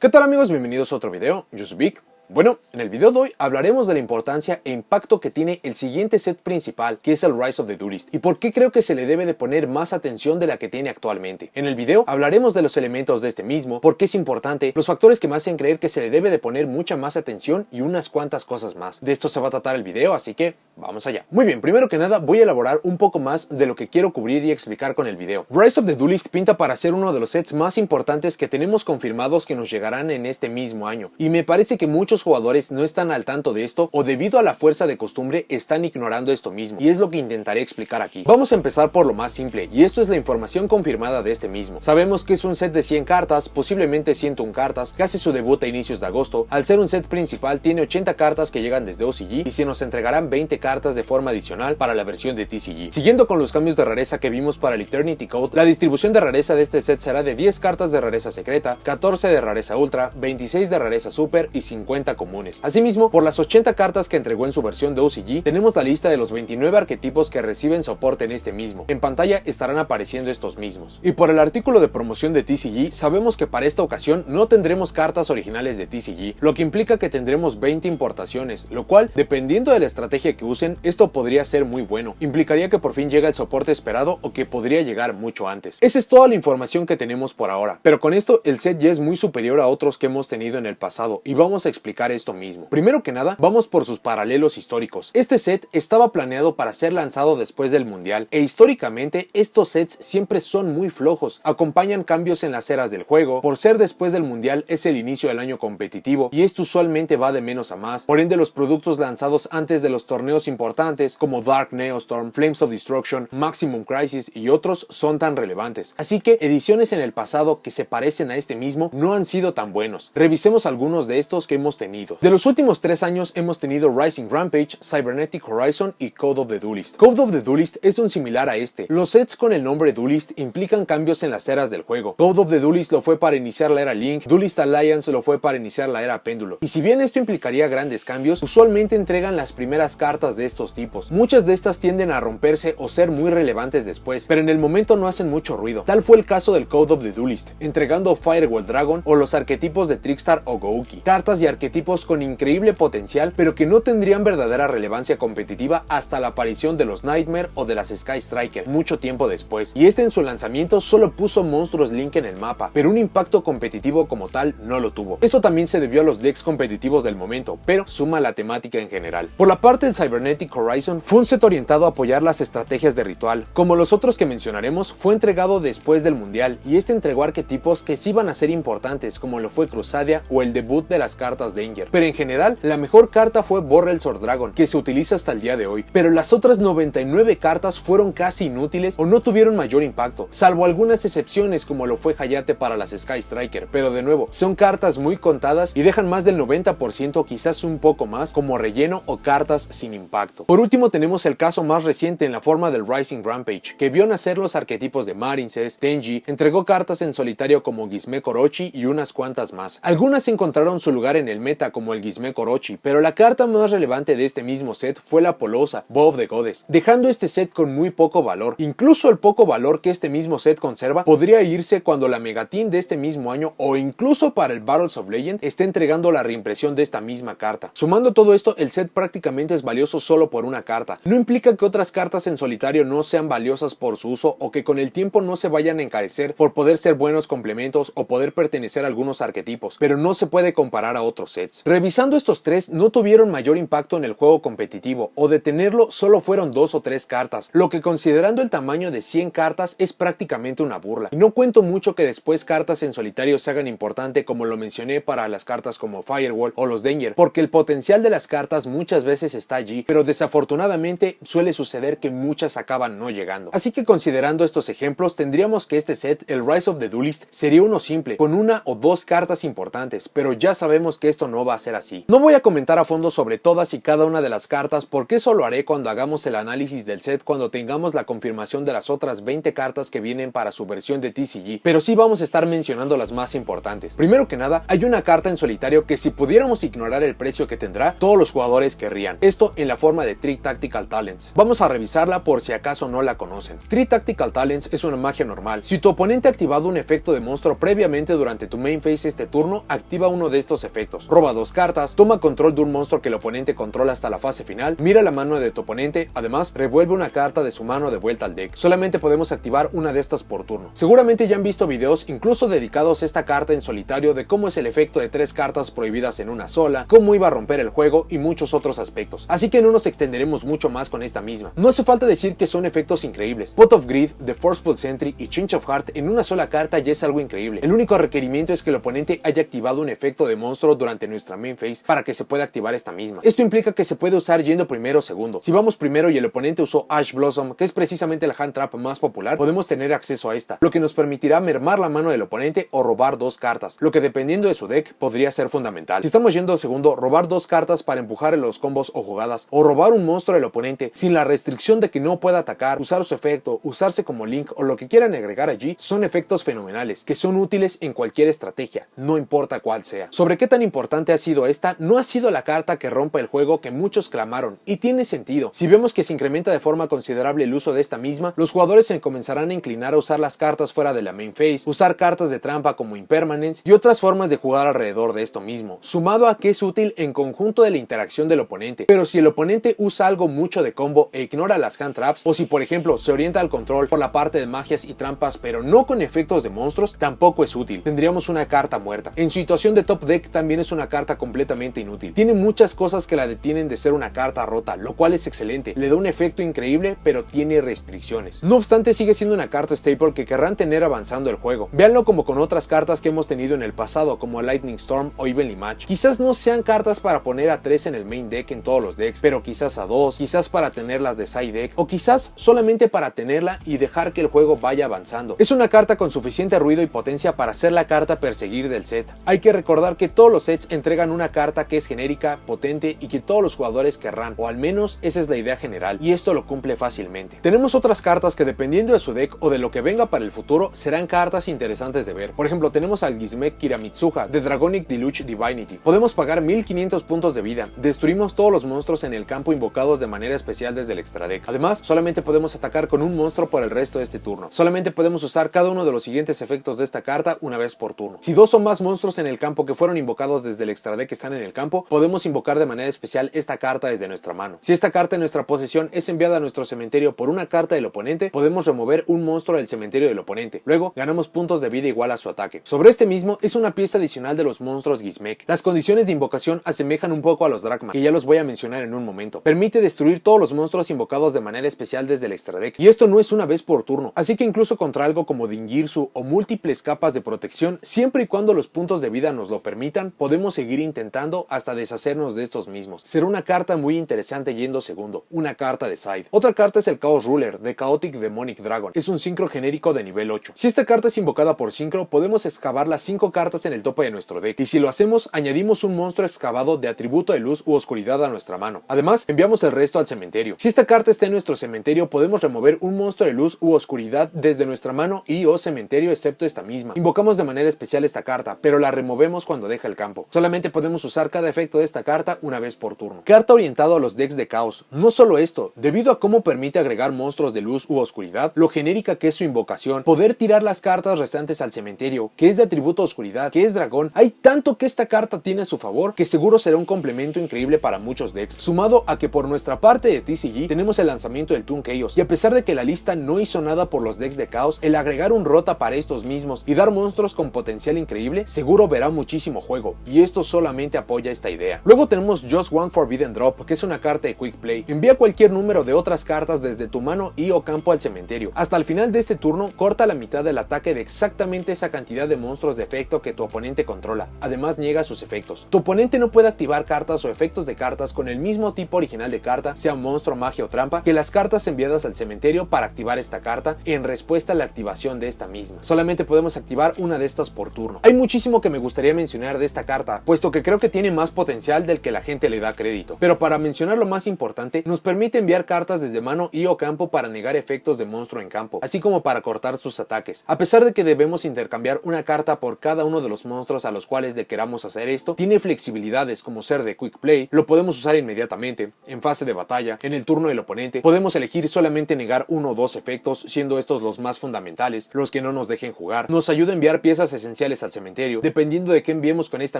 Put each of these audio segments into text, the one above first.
¿Qué tal amigos? Bienvenidos a otro video, yo soy Vic. Bueno, en el video de hoy hablaremos de la importancia e impacto que tiene el siguiente set principal, que es el Rise of the Duelist, y por qué creo que se le debe de poner más atención de la que tiene actualmente. En el video hablaremos de los elementos de este mismo, por qué es importante, los factores que me hacen creer que se le debe de poner mucha más atención y unas cuantas cosas más. De esto se va a tratar el video, así que vamos allá. Muy bien, primero que nada voy a elaborar un poco más de lo que quiero cubrir y explicar con el video. Rise of the Duelist pinta para ser uno de los sets más importantes que tenemos confirmados que nos llegarán en este mismo año, y me parece que muchos jugadores no están al tanto de esto o debido a la fuerza de costumbre están ignorando esto mismo, y es lo que intentaré explicar aquí. Vamos a empezar por lo más simple, y esto es la información confirmada de este mismo. Sabemos que es un set de 100 cartas, posiblemente 101 cartas, que hace su debut a inicios de agosto. Al ser un set principal tiene 80 cartas que llegan desde OCG y se nos entregarán 20 cartas de forma adicional para la versión de TCG. Siguiendo con los cambios de rareza que vimos para el Eternity Code, la distribución de rareza de este set será de 10 cartas de rareza secreta, 14 de rareza ultra, 26 de rareza super y 50 comunes. Asimismo, por las 80 cartas que entregó en su versión de OCG, tenemos la lista de los 29 arquetipos que reciben soporte en este mismo. En pantalla estarán apareciendo estos mismos. Y por el artículo de promoción de TCG, sabemos que para esta ocasión no tendremos cartas originales de TCG, lo que implica que tendremos 20 importaciones, lo cual, dependiendo de la estrategia que usen, esto podría ser muy bueno. Implicaría que por fin llega el soporte esperado o que podría llegar mucho antes. Esa es toda la información que tenemos por ahora, pero con esto el set ya es muy superior a otros que hemos tenido en el pasado y vamos a explicar esto mismo. Primero que nada, vamos por sus paralelos históricos. Este set estaba planeado para ser lanzado después del mundial e históricamente estos sets siempre son muy flojos, acompañan cambios en las eras del juego. Por ser después del mundial es el inicio del año competitivo y esto usualmente va de menos a más, por ende los productos lanzados antes de los torneos importantes como Dark Neostorm, Flames of Destruction, Maximum Crisis y otros son tan relevantes, así que ediciones en el pasado que se parecen a este mismo no han sido tan buenos. Revisemos algunos de estos que hemos tenido. De los últimos 3 años hemos tenido Rising Rampage, Cybernetic Horizon y Code of the Duelist. Code of the Duelist es un similar a este. Los sets con el nombre Duelist implican cambios en las eras del juego. Code of the Duelist lo fue para iniciar la era Link, Duelist Alliance lo fue para iniciar la era Péndulo. Y si bien esto implicaría grandes cambios, usualmente entregan las primeras cartas de estos tipos. Muchas de estas tienden a romperse o ser muy relevantes después, pero en el momento no hacen mucho ruido. Tal fue el caso del Code of the Duelist, entregando Firewall Dragon o los arquetipos de Trickstar o Gouki. Cartas y arquetipos con increíble potencial, pero que no tendrían verdadera relevancia competitiva hasta la aparición de los Nightmare o de las Sky Striker mucho tiempo después, y este en su lanzamiento solo puso monstruos Link en el mapa, pero un impacto competitivo como tal no lo tuvo. Esto también se debió a los decks competitivos del momento, pero suma la temática en general. Por la parte del Cybernetic Horizon, fue un set orientado a apoyar las estrategias de ritual. Como los otros que mencionaremos, fue entregado después del mundial, y este entregó arquetipos que sí iban a ser importantes, como lo fue Crusadia o el debut de las cartas Danger, pero en general la mejor carta fue Borrelsword Dragon, que se utiliza hasta el día de hoy, pero las otras 99 cartas fueron casi inútiles o no tuvieron mayor impacto, salvo algunas excepciones como lo fue Hayate para las Sky Striker, pero de nuevo, son cartas muy contadas y dejan más del 90%, quizás un poco más, como relleno o cartas sin impacto. Por último tenemos el caso más reciente en la forma del Rising Rampage, que vio nacer los arquetipos de Marincess, Tenji, entregó cartas en solitario como Gizmek Orochi y unas cuantas más. Algunas encontraron su lugar en el meta como el Gizmek Orochi, pero la carta más relevante de este mismo set fue la Polosa, Bow of the Goddess, dejando este set con muy poco valor. Incluso el poco valor que este mismo set conserva podría irse cuando la Megateam de este mismo año o incluso para el Battles of Legend esté entregando la reimpresión de esta misma carta. Sumando todo esto, el set prácticamente es valioso solo por una carta. No implica que otras cartas en solitario no sean valiosas por su uso o que con el tiempo no se vayan a encarecer por poder ser buenos complementos o poder pertenecer a algunos arquetipos, pero no se puede comparar a otros sets. Revisando estos tres, no tuvieron mayor impacto en el juego competitivo, o de tenerlo solo fueron 2 o 3 cartas, lo que considerando el tamaño de 100 cartas es prácticamente una burla. Y no cuento mucho que después cartas en solitario se hagan importante como lo mencioné para las cartas como Firewall o los Danger, porque el potencial de las cartas muchas veces está allí, pero desafortunadamente suele suceder que muchas acaban no llegando. Así que considerando estos ejemplos, tendríamos que este set, el Rise of the Duelist, sería uno simple, con 1 o 2 cartas importantes, pero ya sabemos que esto no va a ser así. No voy a comentar a fondo sobre todas y cada una de las cartas porque eso lo haré cuando hagamos el análisis del set, cuando tengamos la confirmación de las otras 20 cartas que vienen para su versión de TCG, pero sí vamos a estar mencionando las más importantes. Primero que nada, hay una carta en solitario que si pudiéramos ignorar el precio que tendrá, todos los jugadores querrían. Esto en la forma de Three Tactical Talents. Vamos a revisarla por si acaso no la conocen. Three Tactical Talents es una magia normal. Si tu oponente ha activado un efecto de monstruo previamente durante tu main phase este turno, activa uno de estos efectos. Roba 2 cartas, toma control de un monstruo que el oponente controla hasta la fase final, mira la mano de tu oponente, además revuelve una carta de su mano de vuelta al deck. Solamente podemos activar una de estas por turno. Seguramente ya han visto videos incluso dedicados a esta carta en solitario de cómo es el efecto de 3 cartas prohibidas en una sola, cómo iba a romper el juego y muchos otros aspectos. Así que no nos extenderemos mucho más con esta misma. No hace falta decir que son efectos increíbles. Pot of Greed, The Forceful Sentry y Change of Heart en una sola carta ya es algo increíble. El único requerimiento es que el oponente haya activado un efecto de monstruo durante nuestra main phase para que se pueda activar esta misma. Esto implica que se puede usar yendo primero o segundo. Si vamos primero y el oponente usó Ash Blossom, que es precisamente la hand trap más popular, podemos tener acceso a esta, lo que nos permitirá mermar la mano del oponente o robar 2 cartas, lo que dependiendo de su deck podría ser fundamental. Si estamos yendo segundo, robar 2 cartas para empujar en los combos o jugadas, o robar un monstruo del oponente sin la restricción de que no pueda atacar, usar su efecto, usarse como link o lo que quieran agregar allí, son efectos fenomenales, que son útiles en cualquier estrategia, no importa cuál sea. Sobre qué tan importante ha sido esta, no ha sido la carta que rompa el juego que muchos clamaron, y tiene sentido. Si vemos que se incrementa de forma considerable el uso de esta misma, los jugadores se comenzarán a inclinar a usar las cartas fuera de la main phase, usar cartas de trampa como Impermanence y otras formas de jugar alrededor de esto mismo, sumado a que es útil en conjunto de la interacción del oponente. Pero si el oponente usa algo mucho de combo e ignora las hand traps, o si por ejemplo se orienta al control por la parte de magias y trampas pero no con efectos de monstruos, tampoco es útil. Tendríamos una carta muerta. En situación de top deck también es una carta completamente inútil. Tiene muchas cosas que la detienen de ser una carta rota, lo cual es excelente. Le da un efecto increíble pero tiene restricciones. No obstante, sigue siendo una carta staple que querrán tener avanzando el juego. Véanlo como con otras cartas que hemos tenido en el pasado como Lightning Storm o Evenly Match. Quizás no sean cartas para poner a 3 en el main deck en todos los decks, pero quizás a 2, quizás para tenerlas de side deck o quizás solamente para tenerla y dejar que el juego vaya avanzando. Es una carta con suficiente ruido y potencia para ser la carta a perseguir del set. Hay que recordar que todos los sets entregan una carta que es genérica, potente y que todos los jugadores querrán, o al menos esa es la idea general, y esto lo cumple fácilmente. Tenemos otras cartas que dependiendo de su deck o de lo que venga para el futuro serán cartas interesantes de ver. Por ejemplo, tenemos al Gizmek Kiramitsuha de Dragonic Deluge Divinity. Podemos pagar 1500 puntos de vida, destruimos todos los monstruos en el campo invocados de manera especial desde el extra deck. Además, solamente podemos atacar con un monstruo por el resto de este turno. Solamente podemos usar cada uno de los siguientes efectos de esta carta una vez por turno. Si 2 o más monstruos en el campo que fueron invocados desde el extra deck están en el campo, podemos invocar de manera especial esta carta desde nuestra mano. Si esta carta en nuestra posesión es enviada a nuestro cementerio por una carta del oponente, podemos remover un monstruo del cementerio del oponente. Luego, ganamos puntos de vida igual a su ataque. Sobre este mismo, es una pieza adicional de los monstruos Gizmek. Las condiciones de invocación asemejan un poco a los Dragma, que ya los voy a mencionar en un momento. Permite destruir todos los monstruos invocados de manera especial desde el extra deck, y esto no es una vez por turno, así que incluso contra algo como Dingirsu o múltiples capas de protección, siempre y cuando los puntos de vida nos lo permitan, podemos seguir intentando hasta deshacernos de estos mismos. Será una carta muy interesante yendo segundo, una carta de side. Otra carta es el Chaos Ruler de Chaotic Demonic Dragon. Es un sincro genérico de nivel 8. Si esta carta es invocada por sincro, podemos excavar las 5 cartas en el tope de nuestro deck, y si lo hacemos, añadimos un monstruo excavado de atributo de luz u oscuridad a nuestra mano. Además, enviamos el resto al cementerio. Si esta carta está en nuestro cementerio, podemos remover un monstruo de luz u oscuridad desde nuestra mano y o cementerio excepto esta misma. Invocamos de manera especial esta carta, pero la removemos cuando deja el campo. Solamente podemos usar cada efecto de esta carta una vez por turno. Carta orientada a los decks de caos. No solo esto, debido a cómo permite agregar monstruos de luz u oscuridad, lo genérica que es su invocación, poder tirar las cartas restantes al cementerio, que es de atributo oscuridad, que es dragón, hay tanto que esta carta tiene a su favor que seguro será un complemento increíble para muchos decks, sumado a que por nuestra parte de TCG tenemos el lanzamiento del Toon Chaos, y a pesar de que la lista no hizo nada por los decks de caos, el agregar un rota para estos mismos y dar monstruos con potencial increíble, seguro verá muchísimo juego, y esto solamente apoya esta idea. Luego tenemos Just One Forbidden Drop, que es una carta de Quick Play. Envía cualquier número de otras cartas desde tu mano y o campo al cementerio. Hasta el final de este turno, corta la mitad del ataque de exactamente esa cantidad de monstruos de efecto que tu oponente controla. Además, niega sus efectos. Tu oponente no puede activar cartas o efectos de cartas con el mismo tipo original de carta, sea monstruo, magia o trampa, que las cartas enviadas al cementerio para activar esta carta en respuesta a la activación de esta misma. Solamente podemos activar una de estas por turno. Hay muchísimo que me gustaría mencionar de esta carta, puesto que creo que tiene más potencial del que la gente le da crédito. Pero para mencionar lo más importante, nos permite enviar cartas desde mano y o campo para negar efectos de monstruo en campo, así como para cortar sus ataques. A pesar de que debemos intercambiar una carta por cada uno de los monstruos a los cuales le queramos hacer esto, tiene flexibilidades como ser de Quick Play, lo podemos usar inmediatamente, Igualmente, en fase de batalla, en el turno del oponente, podemos elegir solamente negar uno o dos efectos, siendo estos los más fundamentales, los que no nos dejen jugar. Nos ayuda a enviar piezas esenciales al cementerio. Dependiendo de qué enviemos con esta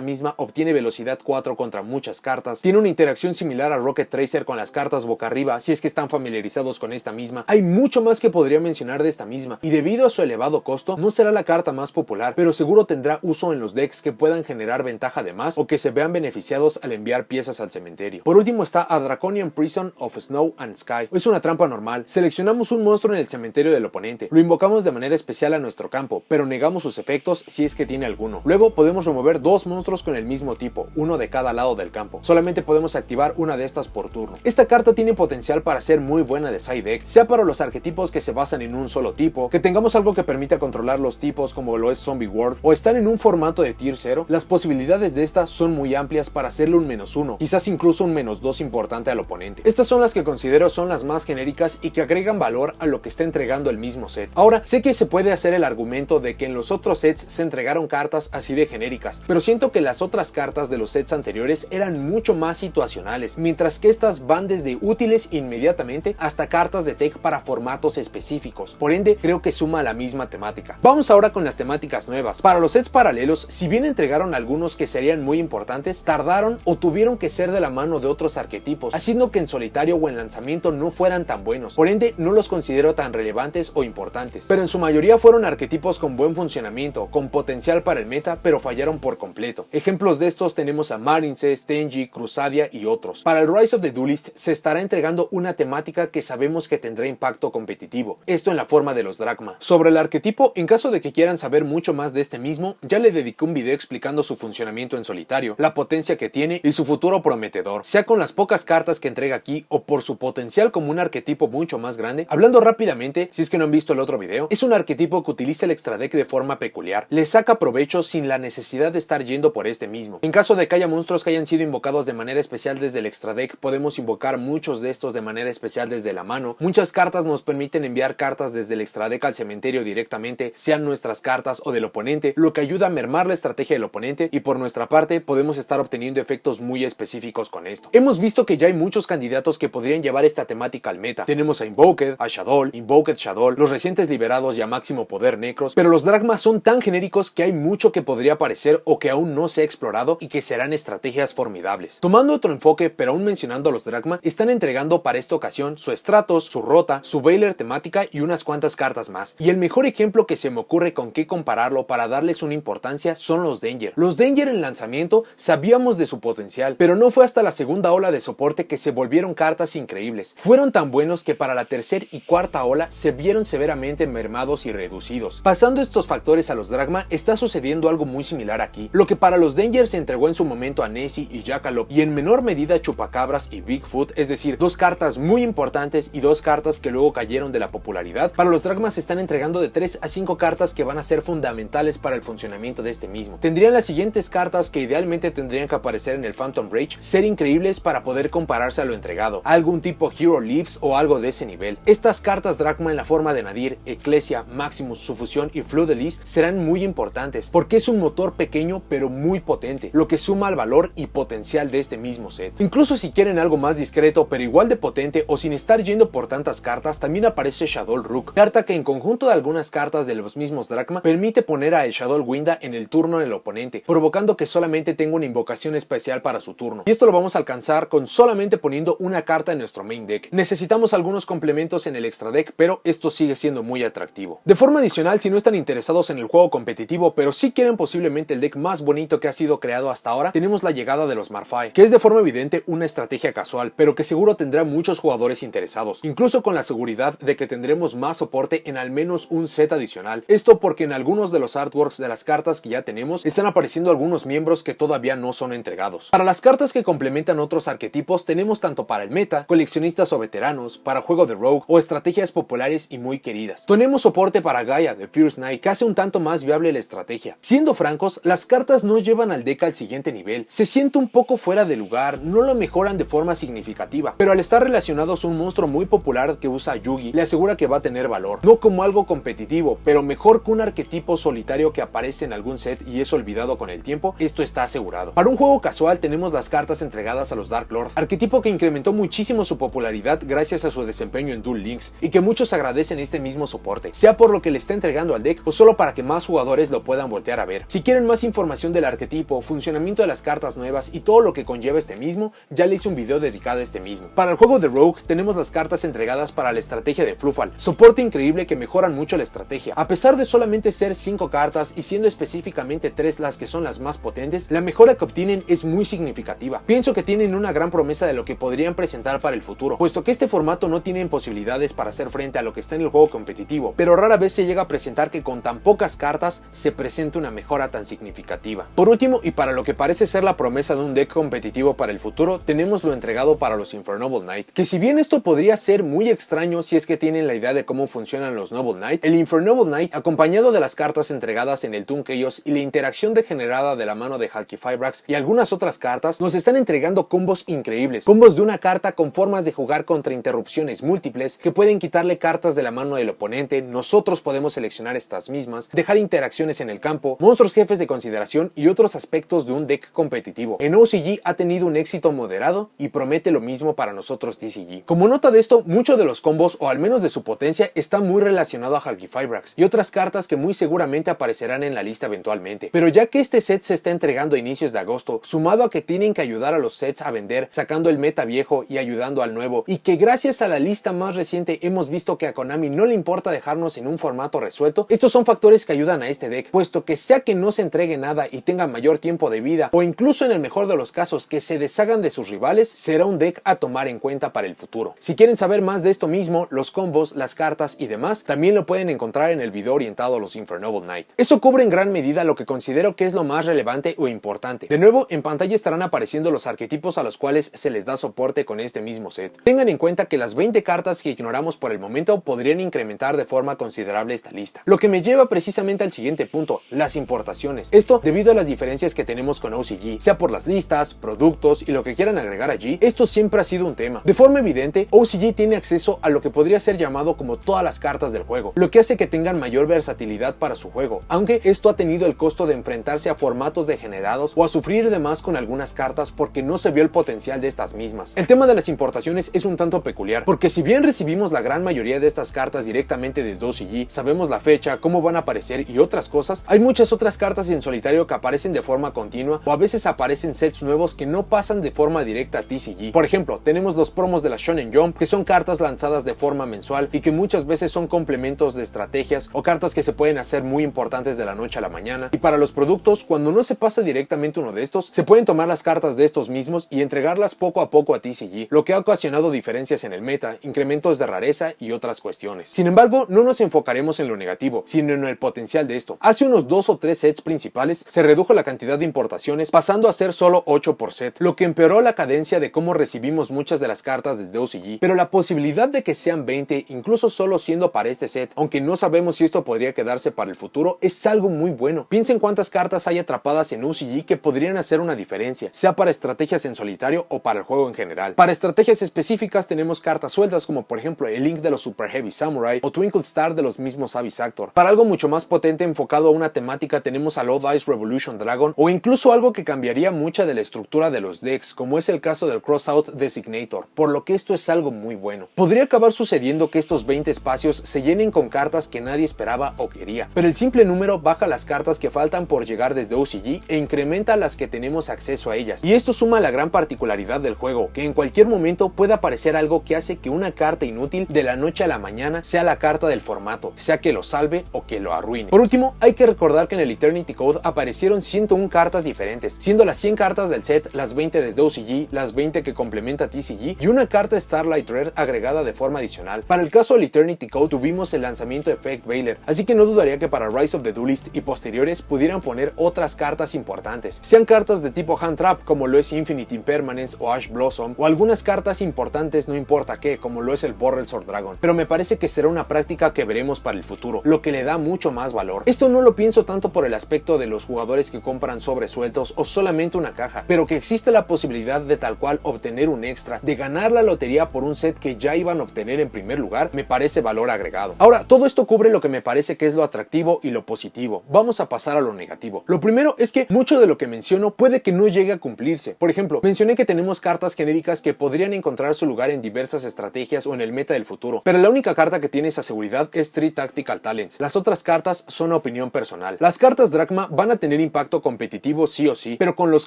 misma, obtiene velocidad 4 contra muchas cartas. Tiene una interacción similar a Rocket Tracer con las cartas boca arriba, si es que están familiarizados con esta misma. Hay mucho más que podría mencionar de esta misma, y debido a su elevado costo, no será la carta más popular, pero seguro tendrá uso en los decks que puedan generar ventaja de más o que se vean beneficiados al enviar piezas al cementerio. Por último está a Draconian Prison of Snow and Sky. Es una trampa normal. Seleccionamos un monstruo en el cementerio del oponente, lo invocamos de manera especial a nuestro campo, pero negamos sus efectos si es que tiene alguno. Luego podemos remover dos monstruos con el mismo tipo, uno de cada lado del campo. Solamente podemos activar una de estas por turno. Esta carta tiene potencial para ser muy buena de side deck, sea para los arquetipos que se basan en un solo tipo, que tengamos algo que permita controlar los tipos como lo es Zombie World, o están en un formato de tier 0. Las posibilidades de estas son muy amplias para hacerle un -1, quizás incluso un -2 importante al oponente. Estas son las que considero son las más genéricas y que agregan valor a lo que está entregando el mismo set. Ahora, sé que se puede hacer el argumento de que en los otros sets se entregaron cartas así de genéricas, pero siento que las otras cartas de los sets anteriores eran mucho más situacionales, mientras que estas van desde útiles inmediatamente hasta cartas de tech para formatos específicos. Por ende, creo que suma la misma temática. Vamos ahora con las temáticas nuevas. Para los sets paralelos, si bien entregaron algunos que serían muy importantes, tardaron o tuvieron que ser de la mano de otros arquetipos, haciendo que en solitario o en lanzamiento no fueran tan buenos. Por ende, no los considero tan relevantes o importantes, pero en su mayoría fueron arquetipos con buen funcionamiento, con potencial para el meta, pero fallaron por completo. Ejemplos de estos tenemos a Marincess, Tenji, Crusadia y otros. Para el Rise of the Duelist se estará entregando una temática que sabemos que tendrá impacto competitivo, esto en la forma de los Drachma. Sobre el arquetipo, en caso de que quieran saber mucho más de este mismo, ya le dediqué un video explicando su funcionamiento en solitario, la potencia que tiene y su futuro prometedor, sea con las pocas cartas que entrega aquí o por su potencial como un arquetipo mucho más grande. Hablando rápidamente, si es que no han visto el otro video, es un arquetipo que utiliza el extra deck de forma peculiar, le saca provecho sin la necesidad de estar yendo por este mismo. En caso de que haya monstruos que hayan sido invocados de manera especial desde el extra deck, podemos invocar muchos de estos de manera especial desde la mano. Muchas cartas nos permiten enviar cartas desde el extra deck al cementerio directamente, sean nuestras cartas o del oponente, lo que ayuda a mermar la estrategia del oponente, y por nuestra parte podemos estar obteniendo efectos muy específicos con esto. Hemos visto que ya hay muchos candidatos que podrían llevar esta temática al meta. Tenemos a Invoked, a Shaddoll, Invoked Shaddoll, los recientes liberados y a máximo poder Necros, pero los Drachma son tan genéricos que hay mucho que podría aparecer o que aún no se ha explorado y que serán estrategias formidables. Tomando otro enfoque, pero aún mencionando a los Drachma, están entregando para esta ocasión su Stratos, su Rota, su Veiler temática y unas cuantas cartas más. Y el mejor ejemplo que se me ocurre con qué compararlo para darles una importancia son los Danger. Los Danger en lanzamiento sabíamos de su potencial, pero no fue hasta la segunda ola de soporte que se volvieron cartas increíbles. Fueron tan buenos que para la tercera y cuarta ola se vieron severamente mermados y reducidos. Pasando estos factores a los Drachma, está sucediendo algo muy similar aquí. Lo que para los Danger se entregó en su momento a Nessie y Jackalope, y en menor medida Chupacabras y Bigfoot, es decir, dos cartas muy importantes y dos cartas que luego cayeron de la popularidad, para los Drachma se están entregando de 3 a 5 cartas que van a ser fundamentales para el funcionamiento de este mismo. Tendrían las siguientes cartas que idealmente tendrían que aparecer en el Phantom Rage, ser increíbles para poder compararse a lo entregado, algún tipo Hero Leaves o algo de ese nivel. Estas cartas Drachma en la forma de Nadir, Ecclesia, Maximus, su fusión y Fleur-de-Lis serán muy importantes, porque es un motor pequeño pero muy potente, lo que suma al valor y potencial de este mismo set. Incluso si quieren algo más discreto pero igual de potente o sin estar yendo por tantas cartas, también aparece Shaddoll Rook, carta que en conjunto de algunas cartas de los mismos Drachma permite poner a el Shaddoll Winda en el turno del oponente, provocando que solamente tenga una invocación especial para su turno. Y esto lo vamos a alcanzar con solamente poniendo una carta en nuestro main deck. Necesitamos algunos complementos en el extra deck, pero esto sigue siendo muy atractivo. De forma adicional, si no están interesados en el juego competitivo, pero sí quieren posiblemente el deck más bonito que ha sido creado hasta ahora, tenemos la llegada de los Marfai, que es de forma evidente una estrategia casual, pero que seguro tendrá muchos jugadores interesados, incluso con la seguridad de que tendremos más soporte en al menos un set adicional. Esto porque en algunos de los artworks de las cartas que ya tenemos están apareciendo algunos miembros que todavía no son entregados. Para las cartas que complementan otros arquetipos tenemos tanto para el meta, coleccionistas o veteranos, para juego de rogue o estrategias populares y muy queridas. Tenemos soporte para Gaia de Fierce Knight, que hace un tanto más viable la estrategia. Siendo francos, las cartas no llevan al deck al siguiente nivel, se siente un poco fuera de lugar, no lo mejoran de forma significativa, pero al estar relacionados a un monstruo muy popular que usa Yugi, le asegura que va a tener valor, no como algo competitivo, pero mejor que un arquetipo solitario que aparece en algún set y es olvidado con el tiempo, esto está asegurado. Para un juego casual tenemos las cartas entregadas a los Dark Dark Lord, arquetipo que incrementó muchísimo su popularidad gracias a su desempeño en Duel Links y que muchos agradecen este mismo soporte, sea por lo que le está entregando al deck o solo para que más jugadores lo puedan voltear a ver. Si quieren más información del arquetipo, funcionamiento de las cartas nuevas y todo lo que conlleva este mismo, ya le hice un video dedicado a este mismo. Para el juego de Rogue tenemos las cartas entregadas para la estrategia de Flufal, soporte increíble que mejoran mucho la estrategia. A pesar de solamente ser 5 cartas y siendo específicamente 3 las que son las más potentes, la mejora que obtienen es muy significativa. Pienso que tienen una gran promesa de lo que podrían presentar para el futuro, puesto que este formato no tiene posibilidades para hacer frente a lo que está en el juego competitivo, pero rara vez se llega a presentar que con tan pocas cartas se presente una mejora tan significativa. Por último, y para lo que parece ser la promesa de un deck competitivo para el futuro, tenemos lo entregado para los Infernoble Knight, que si bien esto podría ser muy extraño si es que tienen la idea de cómo funcionan los Noble Knight, el Infernoble Knight, acompañado de las cartas entregadas en el Toon Chaos y la interacción degenerada de la mano de Halqifibrax y algunas otras cartas, nos están entregando combos increíbles, combos de una carta con formas de jugar contra interrupciones múltiples que pueden quitarle cartas de la mano del oponente, nosotros podemos seleccionar estas mismas, dejar interacciones en el campo, monstruos jefes de consideración y otros aspectos de un deck competitivo. En OCG ha tenido un éxito moderado y promete lo mismo para nosotros TCG. Como nota de esto, muchos de los combos, o al menos de su potencia, está muy relacionado a Halqifibrax y otras cartas que muy seguramente aparecerán en la lista eventualmente. Pero ya que este set se está entregando a inicios de agosto, sumado a que tienen que ayudar a los sets a vender, sacando el meta viejo y ayudando al nuevo, y que gracias a la lista más reciente hemos visto que a Konami no le importa dejarnos en un formato resuelto, estos son factores que ayudan a este deck, puesto que sea que no se entregue nada y tenga mayor tiempo de vida, o incluso en el mejor de los casos que se deshagan de sus rivales, será un deck a tomar en cuenta para el futuro. Si quieren saber más de esto mismo, los combos, las cartas y demás, también lo pueden encontrar en el video orientado a los Infernoble Knight. Eso cubre en gran medida lo que considero que es lo más relevante o importante. De nuevo, en pantalla estarán apareciendo los arquetipos a los cuales se les da soporte con este mismo set. Tengan en cuenta que las 20 cartas que ignoramos por el momento podrían incrementar de forma considerable esta lista. Lo que me lleva precisamente al siguiente punto, las importaciones. Esto debido a las diferencias que tenemos con OCG, sea por las listas, productos y lo que quieran agregar allí, esto siempre ha sido un tema. De forma evidente, OCG tiene acceso a lo que podría ser llamado como todas las cartas del juego, lo que hace que tengan mayor versatilidad para su juego, aunque esto ha tenido el costo de enfrentarse a formatos degenerados o a sufrir de más con algunas cartas porque no se vio el potencial de estas mismas. El tema de las importaciones es un tanto peculiar, porque si bien recibimos la gran mayoría de estas cartas directamente desde OCG, sabemos la fecha, cómo van a aparecer y otras cosas, hay muchas otras cartas en solitario que aparecen de forma continua o a veces aparecen sets nuevos que no pasan de forma directa a TCG. Por ejemplo, tenemos los promos de la Shonen Jump, que son cartas lanzadas de forma mensual y que muchas veces son complementos de estrategias o cartas que se pueden hacer muy importantes de la noche a la mañana. Y para los productos, cuando no se pasa directamente uno de estos, se pueden tomar las cartas de estos mismos y entregarlas poco a poco a TCG, lo que ha ocasionado diferencias en el meta, incrementos de rareza y otras cuestiones. Sin embargo, no nos enfocaremos en lo negativo, sino en el potencial de esto. Hace unos 2 o 3 sets principales se redujo la cantidad de importaciones, pasando a ser solo 8 por set, lo que empeoró la cadencia de cómo recibimos muchas de las cartas desde OCG, pero la posibilidad de que sean 20, incluso solo siendo para este set, aunque no sabemos si esto podría quedarse para el futuro, es algo muy bueno. Piensen cuántas cartas hay atrapadas en OCG que podrían hacer una diferencia, sea para estrategias en solitario o para el juego en general. Para estrategias específicas tenemos cartas sueltas como por ejemplo el Link de los Super Heavy Samurai o Twinkle Star de los mismos Abyss Actor. Para algo mucho más potente enfocado a una temática tenemos a Odd Eyes Revolution Dragon o incluso algo que cambiaría mucha de la estructura de los decks, como es el caso del Crossout Designator, por lo que esto es algo muy bueno. Podría acabar sucediendo que estos 20 espacios se llenen con cartas que nadie esperaba o quería, pero el simple número baja las cartas que faltan por llegar desde OCG e incrementa las que tenemos acceso a ellas, y esto suma la gran particularidad del juego, que en cualquier momento puede aparecer algo que hace que una carta inútil de la noche a la mañana sea la carta del formato, sea que lo salve o que lo arruine. Por último, hay que recordar que en el Eternity Code aparecieron 101 cartas diferentes, siendo las 100 cartas del set, las 20 desde OCG, las 20 que complementa TCG y una carta Starlight Rare agregada de forma adicional. Para el caso del Eternity Code tuvimos el lanzamiento de Effect Veiler, así que no dudaría que para Rise of the Duelist y posteriores pudieran poner otras cartas importantes, sean cartas de tipo Hand Trap como lo es Infinite Impermanence o Ash Blossom, o algunas cartas importantes no importa qué como lo es el Borrelsword Dragon, pero me parece que será una práctica que veremos para el futuro, lo que le da mucho más valor. Esto no lo pienso tanto por el aspecto de los jugadores que compran sobresueltos o solamente una caja, pero que existe la posibilidad de tal cual obtener un extra, de ganar la lotería por un set que ya iban a obtener en primer lugar, me parece valor agregado. Ahora, todo esto cubre lo que me parece que es lo atractivo y lo positivo. Vamos a pasar a lo negativo. Lo primero es que mucho de lo que menciono puede que no llegue a cumplirse. Por ejemplo, mencioné que tenemos cartas genéricas que podrían encontrar su lugar en diversas estrategias o en el meta del futuro, pero la única carta que tiene esa seguridad es 3 Tactical Talents. Las otras cartas son opinión personal. Las cartas Drachma van a tener impacto competitivo sí o sí, pero con los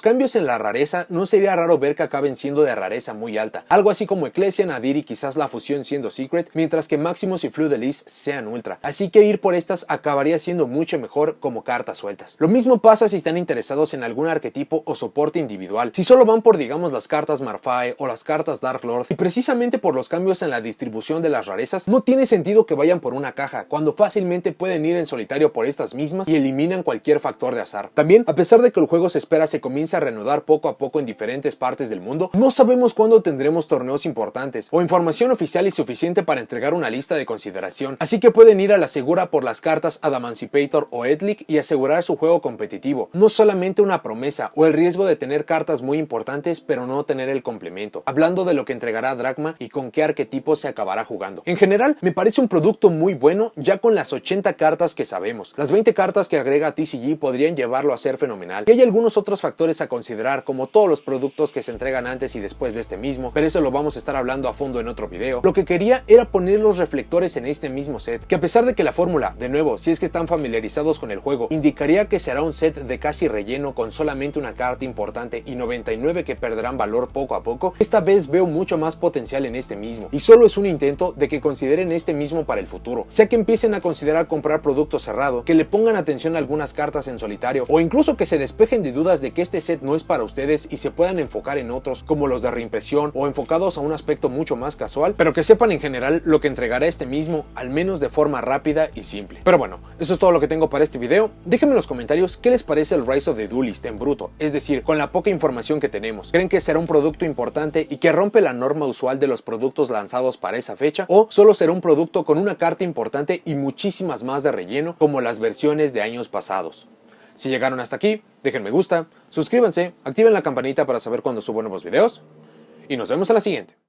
cambios en la rareza no sería raro ver que acaben siendo de rareza muy alta, algo así como Ecclesia, Nadir y quizás la fusión siendo Secret, mientras que Maximus y Fleur-de-Lis sean Ultra, así que ir por estas acabaría siendo mucho mejor como cartas sueltas. Lo mismo pasa si están interesados en algún arquetipo o soporte individual, si solo van por digamos las cartas Marfae o las cartas Dark Lord, y precisamente por los cambios en la distribución de las rarezas, no tiene sentido que vayan por una caja, cuando fácilmente pueden ir en solitario por estas mismas y eliminan cualquier factor de azar. También, a pesar de que el juego se espera se comience a reanudar poco a poco en diferentes partes del mundo, no sabemos cuándo tendremos torneos importantes o información oficial y suficiente para entregar una lista de consideración, así que pueden ir a la segura por las cartas Adamancipator o Edlic y asegurar su juego competitivo, no solamente una promesa o el riesgo de tener cartas muy importantes pero no tener el complemento, hablando de lo que entregará Drachma y con qué arquetipo se acabará jugando. En general, me parece un producto muy bueno ya con las 80 cartas que sabemos. Las 20 cartas que agrega TCG podrían llevarlo a ser fenomenal, y hay algunos otros factores a considerar como todos los productos que se entregan antes y después de este mismo, pero eso lo vamos a estar hablando a fondo en otro video. Lo que quería era poner los reflectores en este mismo set, que a pesar de que la fórmula, de nuevo, si es que están familiarizados con el juego, indicaría que será un set de casi relleno con solamente una carta importante y 99 que perderán valor poco a poco, esta vez veo mucho más potencial en este mismo, y solo es un intento de que consideren este mismo para el futuro, sea que empiecen a considerar comprar producto cerrado, que le pongan atención a algunas cartas en solitario, o incluso que se despejen de dudas de que este set no es para ustedes y se puedan enfocar en otros, como los de reimpresión o enfocados a un aspecto mucho más casual, pero que sepan en general lo que entregará este mismo, al menos de forma rápida y simple. Pero bueno, eso es todo lo que tengo para este video. Déjenme en los comentarios qué les parece el Rise of the Duelist en bruto, es decir, con la poca información que tenemos. ¿Creen que será un producto importante y que rompe la norma usual de los productos lanzados para esa fecha? ¿O solo será un producto con una carta importante y muchísimas más de relleno como las versiones de años pasados? Si llegaron hasta aquí, dejen me gusta, suscríbanse, activen la campanita para saber cuando subo nuevos videos y nos vemos en la siguiente.